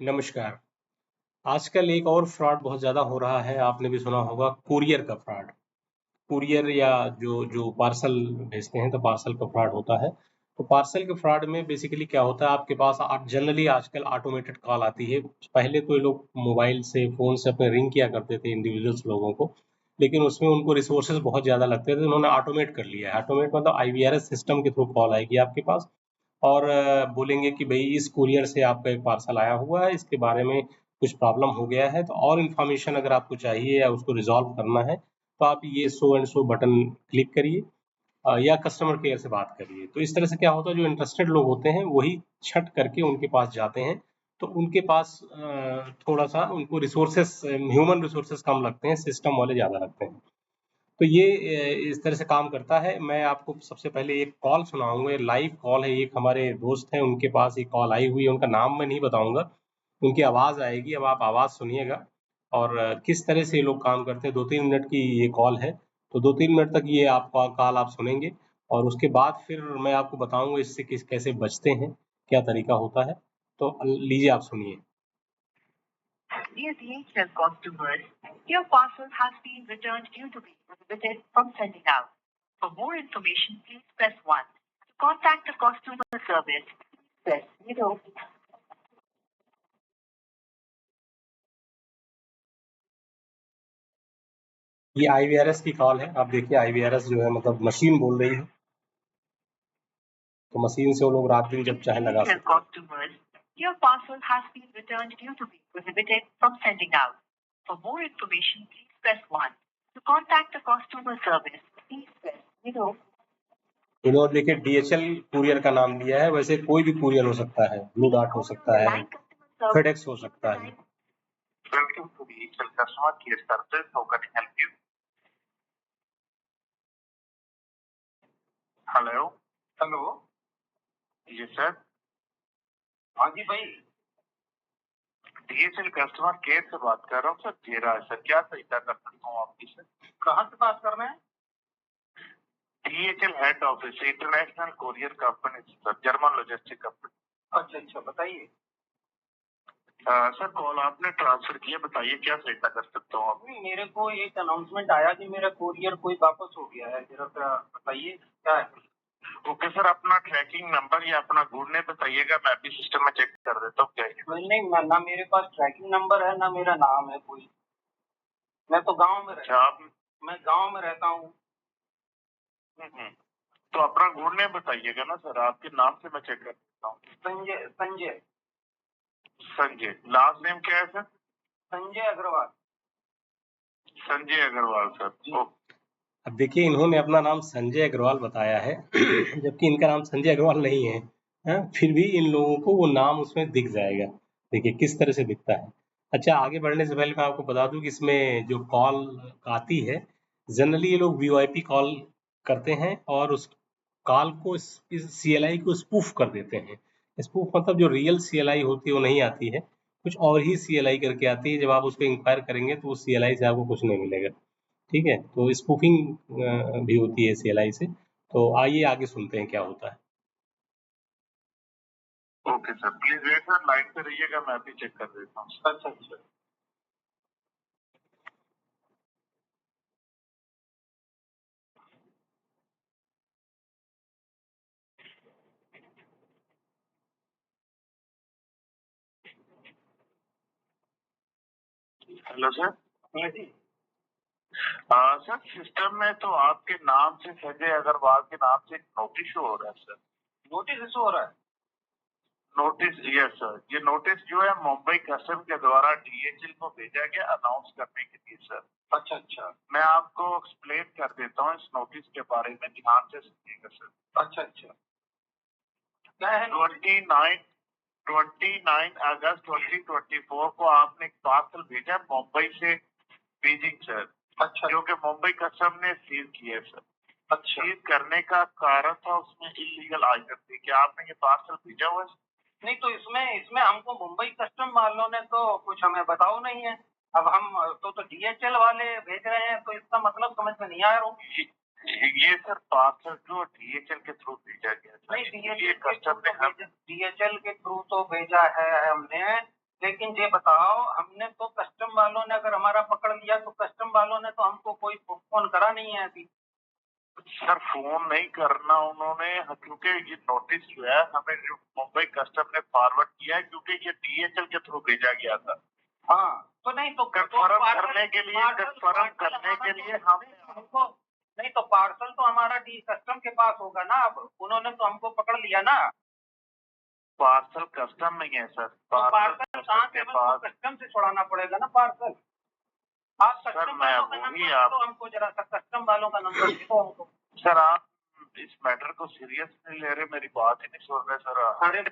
नमस्कार। आजकल एक और फ्रॉड बहुत ज़्यादा हो रहा है, आपने भी सुना होगा कुरियर का फ्रॉड। कुरियर या जो जो पार्सल भेजते हैं, तो पार्सल का फ्रॉड होता है। तो पार्सल के फ्रॉड में बेसिकली क्या होता है, आपके पास जनरली आजकल ऑटोमेटेड कॉल आती है। पहले तो ये लोग मोबाइल से, फ़ोन से अपने रिंग किया करते थे इंडिविजुअल्स लोगों को, लेकिन उसमें उनको रिसोर्सेज़ बहुत ज़्यादा लगते थे, उन्होंने ऑटोमेट कर लिया है। ऑटोमेट मतलब आईवीआरएस सिस्टम के थ्रू कॉल आएगी आपके पास और बोलेंगे कि भई इस कुरियर से आपका एक पार्सल आया हुआ है, इसके बारे में कुछ प्रॉब्लम हो गया है, तो और इन्फॉर्मेशन अगर आपको चाहिए या उसको रिज़ॉल्व करना है, तो आप ये so and so button click करिए या कस्टमर केयर से बात करिए। तो इस तरह से क्या होता है, जो इंटरेस्टेड लोग होते हैं, वही छट करके उनके पास जाते हैं। तो उनके पास थोड़ा-सा उनको रिसोर्सेज़ ह्यूमन रिसोर्सेज़ कम लगते हैं, सिस्टम वाले ज़्यादा लगते हैं। तो ये इस तरह से काम करता है। मैं आपको सबसे पहले एक कॉल सुनाऊँगा, ये लाइव कॉल है, एक हमारे दोस्त हैं, उनके पास ये कॉल आई हुई है, उनका नाम मैं नहीं बताऊँगा, उनकी आवाज़ आएगी, अब आप आवाज़ सुनिएगा और किस तरह से ये लोग काम करते हैं। 2-3 मिनट की ये कॉल है, तो 2-3 मिनट तक ये आपका कॉल आप सुनेंगे और उसके बाद फिर मैं आपको बताऊँगा इससे कैसे बचते हैं, क्या तरीका होता है। तो लीजिए आप सुनिए। Dear DHL customers, your parcel has been returned due to be prohibited from sending out. For more information, please press 1. To contact the customer service, press 0. ये आईवीआरएस की कॉल है। आप देखिए आईवीआरएस जो है मतलब मशीन बोल रही है, तो मशीन से वो लोग रात दिन जब चाहे लगा सकते हैं। Customers, your parcel has been returned due to be prohibited from sending out. For more information, please press 1. To contact the customer service, please press 0. इन्होंने देखिए डीएचएल कुरियर का नाम दिया है, वैसे कोई भी कुरियर हो सकता है, ब्लू डार्ट हो सकता है, फेडेक्स हो सकता है। Welcome to DHL customer care service. How can I help you? Hello hello. जी सर, हाँ जी भाई। डीएचएल कस्टमर केयर से बात कर रहा हूँ सर, जेरा सर, क्या सहायता कर सकता हूँ आपकी सर? कहाँ से बात कर रहे हैं? DHL head office, international courier company sir, German logistic company. अच्छा बताइए। सर कॉल आपने ट्रांसफर किया, बताइए क्या सहायता कर सकता हूँ आप? मेरे को एक अनाउंसमेंट आया कि मेरा कोरियर कोई वापस हो गया है, जरा बताइए क्या है। ओके सर, अपना ट्रैकिंग नंबर या अपना गुड नेम बताइएगा, मैं भी सिस्टम में चेक कर देता हूँ क्या है। नहीं, ना मेरे पास ट्रैकिंग नंबर है, ना मेरा नाम है कोई। मैं तो गांव में रहता हूँ। मैं गांव में रहता हूँ। तो अपना गुड नेम बताइएगा ना सर, आपके नाम से मैं चेक कर देता हूँ। संजय। संजय, लास्ट नेम क्या है सर? संजय अग्रवाल। संजय अग्रवाल सर। अब देखिए इन्होंने अपना नाम संजय अग्रवाल बताया है जबकि इनका नाम संजय अग्रवाल नहीं है। फिर भी इन लोगों को वो नाम उसमें दिख जाएगा। देखिए किस तरह से दिखता है। अच्छा, आगे बढ़ने से पहले मैं आपको बता दूं कि इसमें जो कॉल आती है, जनरली ये लोग वीओआईपी कॉल करते हैं और उस कॉल को इस सीएलआई को स्पूफ कर देते हैं। स्पूफ मतलब जो रियल सीएलआई होती है वो नहीं आती है, कुछ और ही सीएलआई करके आती है। जब आप उस पर इंक्वायर करेंगे तो उस सीएलआई से आपको कुछ नहीं मिलेगा। ठीक है? तो स्पूफिंग भी होती है सीएलआई से। तो आइए आगे सुनते हैं क्या होता है। Okay sir, please wait sir, line पे रहिएगा, मैं अभी चेक कर देता हूँ। अच्छा। Hello sir. हाँ जी। सर सिस्टम में तो आपके नाम से, संजय अग्रवाल के नाम से नोटिस शो हो रहा है सर। नोटिस इशू हो रहा है? नोटिस, यस सर, ये नोटिस जो है मुंबई कस्टम के द्वारा डीएचएल को भेजा गया अनाउंस करने के लिए सर। अच्छा। मैं आपको एक्सप्लेन कर देता हूँ इस नोटिस के बारे में, ध्यान से सुनिएगा सर। अच्छा। क्या है? 29 अगस्त 2024 को आपने एक पार्सल भेजा मुंबई से बीजिंग सर। अच्छा। जो कि मुंबई कस्टम ने सील किया सर। अच्छा। सील करने का कारण था उसमें इलीगल आइटम थी। क्या आपने ये पार्सल भेजा हुआ है? नहीं, तो इसमें हमको मुंबई कस्टम वालों ने तो कुछ हमें बताओ नहीं है। अब हम तो डीएचएल वाले भेज रहे हैं, तो इसका मतलब समझ में नहीं आ रहा हूँ। ये सर पार्सल जो डीएचएल के थ्रू भेजा गया था। नहीं, डीएचएल के थ्रू तो भेजा है हमने, लेकिन ये बताओ, हमने तो कस्टम वालों ने अगर हमारा पकड़ लिया तो कस्टम वालों ने तो हमको कोई फोन करा नहीं है अभी। सर फोन नहीं करना उन्होंने, क्योंकि ये नोटिस जो है हमें जो मुंबई कस्टम ने फॉरवर्ड किया है, क्योंकि ये DHL के थ्रू भेजा गया था। हाँ, तो नहीं तो कन्फर्म करने के लिए हमको नहीं तो पार्सल तो हमारा कस्टम के पास होगा ना। अब उन्होंने तो हमको पकड़ लिया ना। पार्सल कस्टम में है सर, तो पार्सल कहाँ से, कस्टम से छुड़ाना पड़ेगा ना पार्सल। आप कस्टम वालों का नंबर दो हमको, जरा सा कस्टम वालों का नंबर दो हमको। सर आप इस मैटर को सीरियस नहीं ले रहे, मेरी बात ही नहीं सुन रहे सर। अरे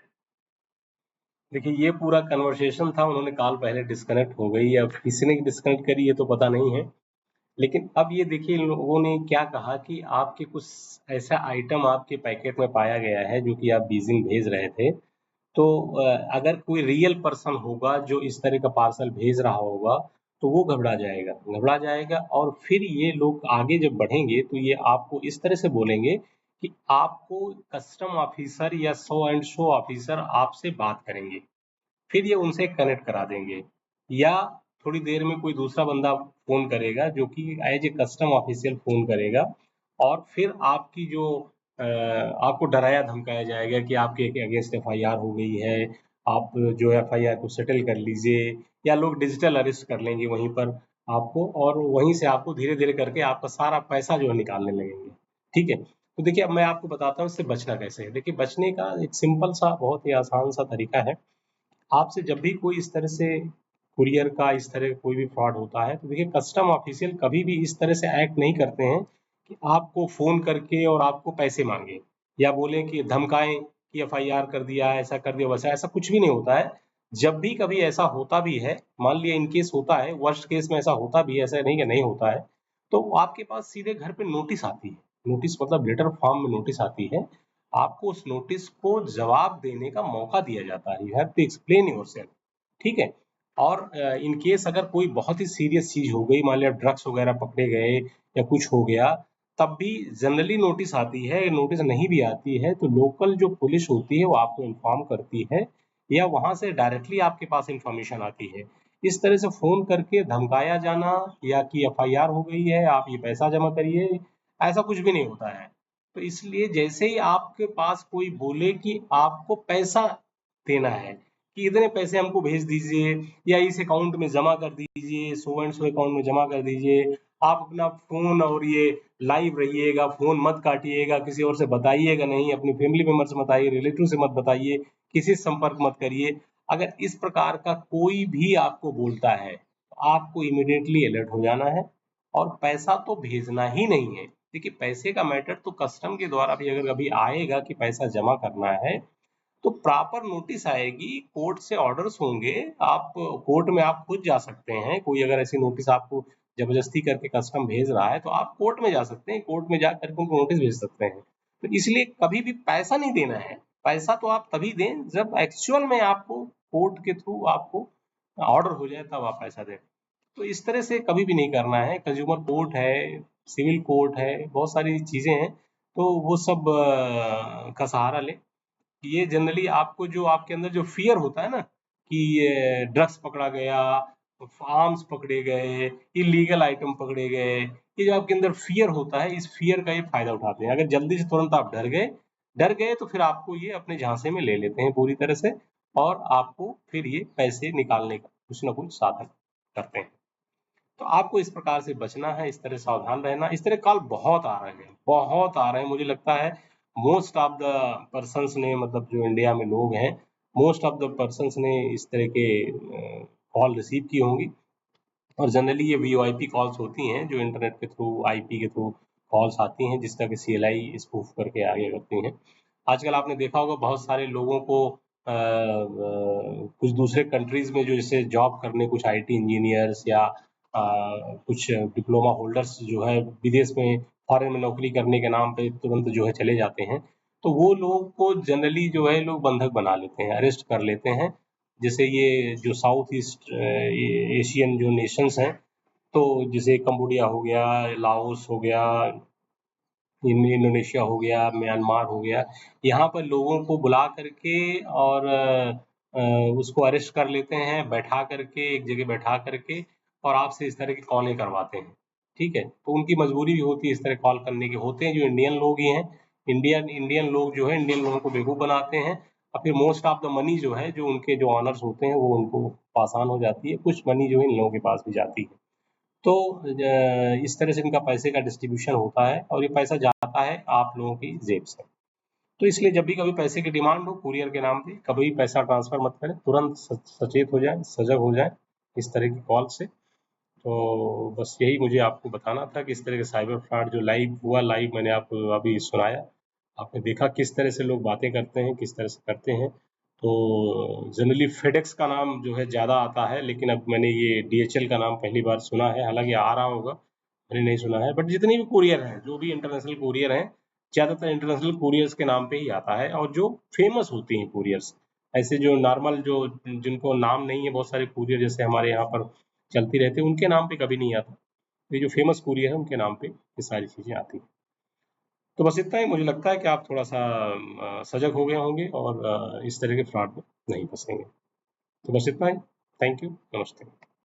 देखिए, ये पूरा कन्वर्सेशन था, उन्होंने कॉल पहले डिस्कनेक्ट हो गई, अब किसी ने डिस्कनेक्ट करी ये तो पता नहीं है। लेकिन अब ये देखिए, इन लोगों ने क्या कहा कि आपके कुछ ऐसा आइटम आपके पैकेट में पाया गया है जो कि आप बीजिंग भेज रहे थे। तो अगर कोई रियल पर्सन होगा जो इस तरह का पार्सल भेज रहा होगा, तो वो घबरा जाएगा और फिर ये लोग आगे जब बढ़ेंगे तो ये आपको इस तरह से बोलेंगे कि आपको कस्टम ऑफिसर या सो एंड सो ऑफिसर आपसे बात करेंगे। फिर ये उनसे कनेक्ट करा देंगे, या थोड़ी देर में कोई दूसरा बंदा फ़ोन करेगा जो कि as a custom official phone करेगा, और फिर आपकी जो आपको डराया धमकाया जाएगा कि आपके अगेंस्ट एफआईआर हो गई है, आप जो एफआईआर को सेटल कर लीजिए, या लोग डिजिटल अरेस्ट कर लेंगे वहीं पर आपको, और वहीं से आपको धीरे धीरे करके आपका सारा पैसा जो है निकालने लगेंगे। ठीक है, तो देखिए अब मैं आपको बताता हूँ इससे बचना कैसे है। देखिए, बचने का एक सिंपल सा बहुत ही आसान सा तरीका है। आपसे जब भी कोई इस तरह से कुरियर का इस तरह का कोई भी फ्रॉड होता है, तो देखिए कस्टम ऑफिशियल कभी भी इस तरह से एक्ट नहीं करते हैं कि आपको फ़ोन करके और आपको पैसे मांगे, या बोलें कि धमकाएं कि एफआईआर कर दिया, ऐसा कर दिया, वैसा, ऐसा कुछ भी नहीं होता है। जब भी कभी ऐसा होता भी है, मान लिया इन केस होता है, वर्स्ट केस में ऐसा होता भी है, ऐसा नहीं कि नहीं होता है, तो आपके पास सीधे घर पे नोटिस आती है। नोटिस मतलब लेटर फॉर्म में नोटिस आती है। आपको उस नोटिस को जवाब देने का मौका दिया जाता है, you have to explain yourself. ठीक है, और इन केस अगर कोई बहुत ही सीरियस चीज हो गई, मान लिया ड्रग्स वगैरह पकड़े गए या कुछ हो गया, तब भी जनरली नोटिस आती है। नोटिस नहीं भी आती है तो लोकल जो पुलिस होती है वो आपको इन्फॉर्म करती है, या वहां से डायरेक्टली आपके पास इंफॉर्मेशन आती है। इस तरह से फोन करके धमकाया जाना, या कि एफआईआर हो गई है, आप ये पैसा जमा करिए, ऐसा कुछ भी नहीं होता है। तो इसलिए जैसे ही आपके पास कोई बोले कि आपको पैसा देना है, कि इतने पैसे हमको भेज दीजिए या इस अकाउंट में जमा कर दीजिए, सो एंड सो अकाउंट में जमा कर दीजिए, आप अपना फोन और ये लाइव रहिएगा, फोन मत काटिएगा, किसी और से बताइएगा नहीं, अपनी फैमिली मेंबर से बताइए, रिलेटिव से मत बताइए, किसी से संपर्क मत करिए। अगर इस प्रकार का कोई भी आपको बोलता है, तो आपको इमीडिएटली अलर्ट हो जाना है, और पैसा तो भेजना ही नहीं है। देखिए, पैसे का मैटर तो कस्टम के द्वारा भी अगर कभी आएगा कि पैसा जमा करना है, तो प्रॉपर नोटिस आएगी, कोर्ट से ऑर्डर्स होंगे, आप कोर्ट में आप खुद जा सकते हैं। कोई अगर ऐसी नोटिस आपको जबरदस्ती करके कस्टम भेज रहा है तो आप कोर्ट में जा सकते हैं, कोर्ट में जा करके उनको नोटिस भेज सकते हैं। तो इसलिए कभी भी पैसा नहीं देना है। पैसा तो आप तभी दें जब एक्चुअल में आपको कोर्ट के थ्रू आपको ऑर्डर हो जाए, तब आप पैसा दें। तो इस तरह से कभी भी नहीं करना है। कंज्यूमर कोर्ट है, सिविल कोर्ट है, बहुत सारी चीजें हैं, तो वो सब का सहारा लें। ये जनरली आपको जो आपके अंदर जो फियर होता है ना, कि ये ड्रग्स पकड़ा गया, आर्म्स पकड़े गए, इलीगल आइटम पकड़े गए, ये जो आपके अंदर फियर होता है, इस फियर का ये फायदा उठाते हैं। अगर जल्दी से तुरंत आप डर गए तो फिर आपको ये अपने झांसे में ले लेते हैं पूरी तरह से, और आपको फिर ये पैसे निकालने का कुछ ना कुछ साधन करते हैं। तो आपको इस प्रकार से बचना है, इस तरह सावधान रहना। इस तरह कॉल बहुत आ रहे हैं, बहुत आ रहे हैं। मुझे लगता है मोस्ट ऑफ द पर्सन्स ने, मतलब जो इंडिया में लोग हैं, मोस्ट ऑफ द पर्सन्स ने इस तरह के कॉल रिसीव की होंगी। और जनरली ये वीओआईपी कॉल्स होती हैं जो इंटरनेट के थ्रू, आईपी के थ्रू कॉल्स आती हैं, जिसका कि सीएलआई स्पूफ करके आगे करती हैं। आजकल आपने देखा होगा बहुत सारे लोगों को कुछ दूसरे कंट्रीज में जो जैसे जॉब करने, कुछ आईटी इंजीनियर्स या कुछ डिप्लोमा होल्डर्स जो है विदेश में, फॉरेन में नौकरी करने के नाम पे तुरंत जो है चले जाते हैं। तो वो लोग को जनरली जो है लोग बंधक बना लेते हैं, अरेस्ट कर लेते हैं। जैसे ये जो साउथ ईस्ट एशियन जो नेशंस हैं, तो जैसे कंबोडिया हो गया, लाओस हो गया, इंडोनेशिया हो गया, म्यांमार हो गया, यहाँ पर लोगों को बुला करके और उसको अरेस्ट कर लेते हैं, बैठा करके एक जगह बैठा करके और आपसे इस तरह की कॉलें करवाते हैं, ठीक है? तो उनकी मजबूरी भी होती है इस तरह कॉल करने की। होते हैं जो इंडियन लोग ही हैं, इंडियन इंडियन लोग जो है इंडियन लोगों को बेवकूफ़ बनाते हैं और फिर मोस्ट ऑफ द मनी जो है, जो उनके जो ऑनर्स होते हैं, वो उनको पास ऑन हो जाती है। कुछ मनी जो है इन लोगों के पास भी जाती है। तो इस तरह से इनका पैसे का डिस्ट्रीब्यूशन होता है और ये पैसा जाता है आप लोगों की जेब से। तो इसलिए जब भी कभी पैसे की डिमांड हो कुरियर के नाम पे, कभी भी पैसा ट्रांसफर मत करें, तुरंत सचेत हो जाए, सजग हो जाए इस तरह की कॉल से। तो बस यही मुझे आपको बताना था कि इस तरह के साइबर फ्रॉड जो लाइव हुआ, लाइव मैंने आपको अभी सुनाया। आपने देखा किस तरह से लोग बातें करते हैं, किस तरह से करते हैं। तो जनरली फेडेक्स का नाम जो है ज़्यादा आता है, लेकिन अब मैंने ये डीएचएल का नाम पहली बार सुना है, हालाँकि आ रहा होगा, मैंने नहीं सुना है। बट जितने भी कुरियर हैं, जो भी इंटरनेशनल कुरियर हैं, ज़्यादातर इंटरनेशनल कुरियर्स के नाम पे ही आता है और जो फेमस होती हैं कुरियर्स, ऐसे जो नॉर्मल जो जिनको नाम नहीं है, बहुत सारे कुरियर जैसे हमारे यहाँ पर चलती रहती है, उनके नाम पे कभी नहीं आता। ये जो फेमस कुरियर है, उनके नाम पे ये सारी चीज़ें आती हैं। तो बस इतना ही, मुझे लगता है कि आप थोड़ा-सा सजग हो गए होंगे और इस तरह के फ्रॉड में नहीं फँसेंगे। तो बस इतना ही। Thank you. नमस्ते।